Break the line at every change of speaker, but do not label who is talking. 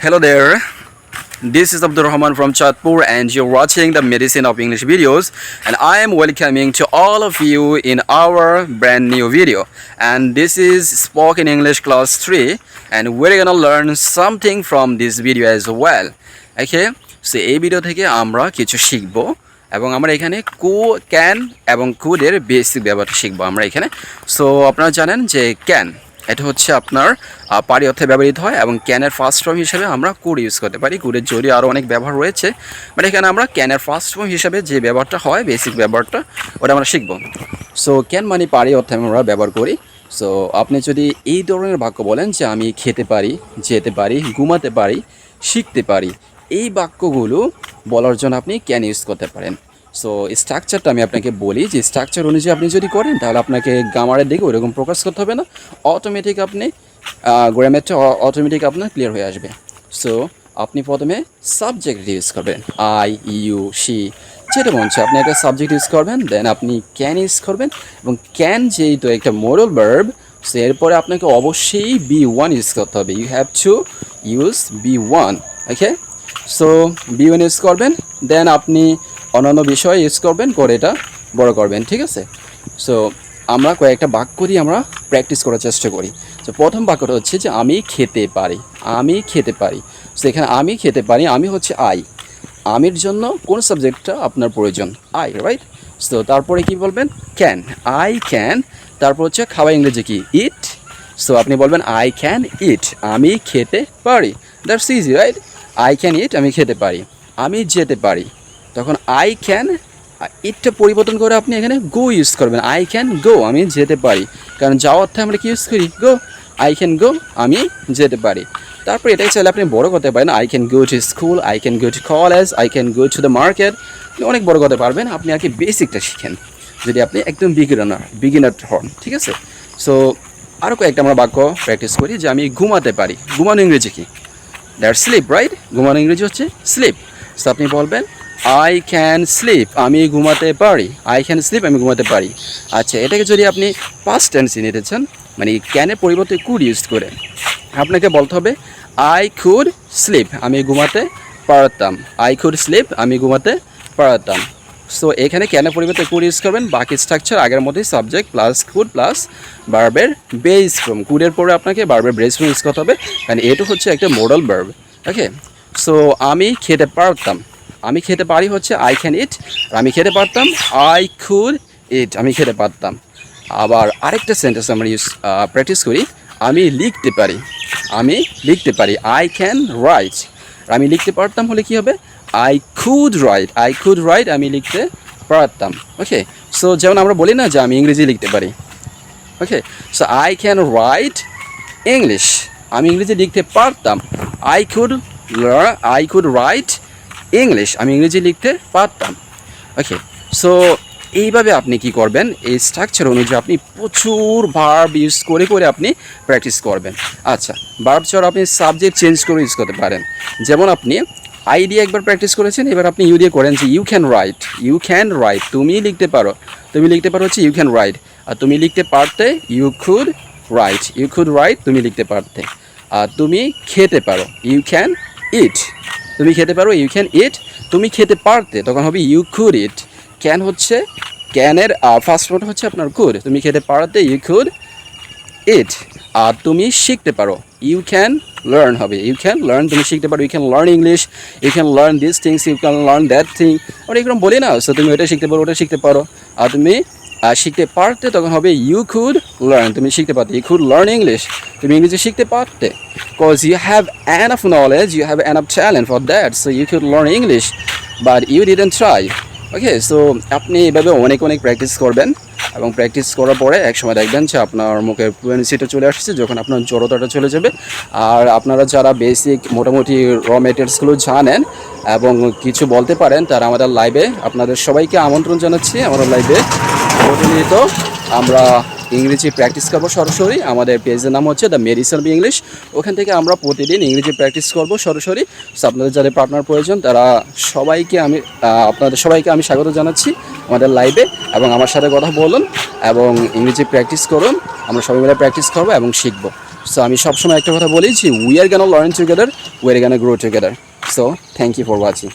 Hello there. This is Abdul Rahman from Chatpur and you're watching the Medicine of English videos, and I am welcoming to all of you in our brand new video. And this is Spoken English Class 3 and we're gonna learn something from this video as well. Okay? So এই video থেকে আমরা কিছু শিখব এবং আমরা এখানে can এবং কুডের basic ব্যবহারটা শিখব আমরা এখানে। সো আপনারা জানেন যে ক্যান এটা হচ্ছে আপনার পারি অর্থে ব্যবহৃত হয় এবং ক্যানের ফার্স্ট ফর্ম হিসেবে আমরা কুড ইউজ করতে পারি। কুডের জড়িয়ে আরও অনেক ব্যবহার রয়েছে, বাট এখানে আমরা ক্যানের ফার্স্ট ফর্ম হিসেবে যে ব্যবহারটা হয়, বেসিক ব্যবহারটা, ওটা আমরা শিখব। সো ক্যান মানে পারি অর্থে আমরা ব্যবহার করি। সো আপনি যদি এই ধরনের বাক্য বলেন যে আমি খেতে পারি, যেতে পারি, ঘুমাতে পারি, শিখতে পারি, এই বাক্যগুলো বলার জন্য আপনি ক্যান ইউজ করতে পারেন। সো স্ট্রাকচারটা আমি আপনাকে বলি যে স্ট্রাকচার অনুযায়ী আপনি যদি করেন তাহলে আপনাকে গ্রামারের দিকে ওইরকম প্রকাশ করতে হবে না, অটোমেটিক আপনি গ্রামারটা অটোমেটিক আপনার ক্লিয়ার হয়ে আসবে। সো আপনি প্রথমে সাবজেক্ট ইউজ করবেন, আই, ইউ, শি, যেটা মন চায় আপনি একটা সাবজেক্ট ইউজ করবেন, দেন আপনি ক্যান ইউজ করবেন এবং ক্যান যেহেতু একটা মোরাল ভার্ব, সো এরপরে আপনাকে অবশ্যই B1 ইউজ করতে হবে। You have to use B1। Okay, so B1 use করবেন, দেন আপনি অন্যান্য বিষয় ইউজ করবেন, করে এটা বড় করবেন। ঠিক আছে? সো আমরা কয়েকটা বাক্য দিয়ে আমরা প্র্যাকটিস করার চেষ্টা করি। তো প্রথম বাক্যটা হচ্ছে যে আমি খেতে পারি, আমি খেতে পারি। সো এখানে আমি খেতে পারি, আমি হচ্ছে আই। আমির জন্য কোন সাবজেক্টটা আপনার প্রয়োজন? I, right? সো তারপরে কি বলবেন? Can, I can. তারপর হচ্ছে খাওয়া ইংরেজি কি? ইট। সো আপনি বলবেন আই ক্যান ইট, আমি খেতে পারি। That's easy, right? I can eat, আমি খেতে পারি। আমি যেতে পারি, তখন আই ক্যান, ইটটা পরিবর্তন করে আপনি এখানে গো ইউজ করবেন। আই ক্যান গো, আমি যেতে পারি, কারণ যাওয়ার অর্থে আমরা কি ইউজ করি? গো। আই ক্যান গো, আমি যেতে পারি। তারপর এটাই চাইলে আপনি বড় করতে পারেন। I can go to school, I can go to college, I can go to the market. অনেক বড় করতে পারবেন। আপনি আর কি বেসিকটা শিখেন যদি আপনি একদম বিগিনার হন। ঠিক আছে? সো আরও কয়েকটা আমরা বাক্য প্র্যাকটিস করি যে আমি ঘুমাতে পারি। ঘুমানো ইংরেজি কি? That's sleep, right? ঘুমানো ইংরেজি হচ্ছে স্লিপ। সো আপনি বলবেন আই ক্যান স্লিপ, আমি ঘুমাতে পারি। আই ক্যান স্লিপ, আমি ঘুমাতে পারি। আচ্ছা, এটাকে যদি আপনি পাস্ট টেন্সে নিতে চান, মানে ক্যানের পরিবর্তে কুড ইউজ করে, আপনাকে বলতে হবে আই কুড স্লিপ, আমি ঘুমাতে পারতাম। আই কুড স্লিপ, আমি ঘুমাতে পারতাম। সো এখানে ক্যানের পরিবর্তে কুড ইউজ করবেন। বাকি স্ট্রাকচার আগের মধ্যেই সাবজেক্ট প্লাস কুড প্লাস ভার্বের বেস ফর্ম। কুডের পরে আপনাকে ভার্বের বেস ফর্ম ইউজ করতে হবে, কারণ এটা হচ্ছে একটা মোডাল ভার্ব। ওকে, সো আমি খেতে পারতাম, আমি খেতে পারি হচ্ছে আই ক্যান ইট, আর আমি খেতে পারতাম আই কুড ইট, আমি খেতে পারতাম। আবার আরেকটা সেন্টেন্স আমরা প্র্যাকটিস করি, আমি লিখতে পারি, আমি লিখতে পারি। আই ক্যান রাইট, আমি লিখতে পারতাম হলে কি হবে? I could right, I could right, আমি লিখতে পারতাম। ওকে, সো যেমন আমরা বলি না যে আমি ইংরেজি লিখতে পারি। Okay, so I can write English, আমি ইংরেজি লিখতে পারতাম। আই কুড রাইট ইংলিশ, আমি ইংরেজি লিখতে পারতাম। ওকে, সো এইভাবে আপনি কি করবেন? এই স্ট্রাকচার অনুযায়ী আপনি প্রচুর ভার্ব ইউজ করে করে আপনি প্র্যাকটিস করবেন। আচ্ছা, ভার্ব ছাড়া আপনি সাবজেক্ট চেঞ্জ করে ইউজ করতে পারেন। যেমন আপনি আই দিয়ে একবার প্র্যাকটিস করেছেন, এবার আপনি ইউ দিয়ে করেন যে you can write, you can write, তুমি লিখতে পারো। তুমি লিখতে পারো হচ্ছে ইউ ক্যান রাইট, আর তুমি লিখতে পারতে you could write, you could write, তুমি লিখতে পারতে। আর তুমি খেতে পারো, ইউ ক্যান ইট, তুমি খেতে পারো, ইউ ক্যান ইট। তুমি খেতে পারতে, তখন হবে ইউ কুড ইট। ক্যান হচ্ছে, ক্যানের ফার্স্ট ফর্ম হচ্ছে আপনার কুড। তুমি খেতে পারতে, ইউ কুড ইট। আর তুমি শিখতে পারো, ইউ ক্যান লার্ন হবে, ইউ ক্যান লার্ন, তুমি শিখতে পারো। You can learn English, you can learn this things, you can learn that thing. ওটা এরকম বলি না? সো তুমি ওটা শিখতে পারো, ওটা শিখতে পারো। আর তুমি শিখতে পারতে, তখন হবে ইউ কুড লার্ন, তুমি শিখতে পারতে। ইউ কুড লার্ন ইংলিশ, তুমি ইংরেজি শিখতে পারতে। Cause you have enough knowledge, you have enough talent for that, so you could learn English but you didn't try. Okay, so আপনি এভাবে অনেক অনেক প্র্যাকটিস করবেন এবং প্র্যাকটিস করার পরে একসময় দেখবেন যে আপনার মুখে ফ্লুয়েন্সিটা চলে আসছে, যখন আপনার জড়তাটা চলে যাবে। আর আপনারা যারা বেসিক মোটামুটি র মেটেরিয়ালসগুলো জানেন এবং কিছু বলতে পারেন, তারা আমাদের লাইভে, আপনাদের সবাইকে আমন্ত্রণ জানাচ্ছি। আমাদের লাইভে প্রতিনিয়ত আমরা ইংরেজি প্র্যাকটিস করবো সরাসরি। আমাদের পেজের নাম হচ্ছে দ্য মেডিসিন অফ ইংলিশ। ওখান থেকে আমরা প্রতিদিন ইংরেজি প্র্যাকটিস করবো সরাসরি। সো আপনাদের যাদের পার্টনার প্রয়োজন, তারা আপনাদের সবাইকে আমি স্বাগত জানাচ্ছি আমাদের লাইভে, এবং আমার সাথে কথা বলুন এবং ইংরেজি প্র্যাকটিস করুন। আমরা সবাই মিলে প্র্যাকটিস করবো এবং শিখবো। সো আমি সবসময় একটা কথা বলি যে we are gonna learn together, we are gonna grow together. So thank you for watching.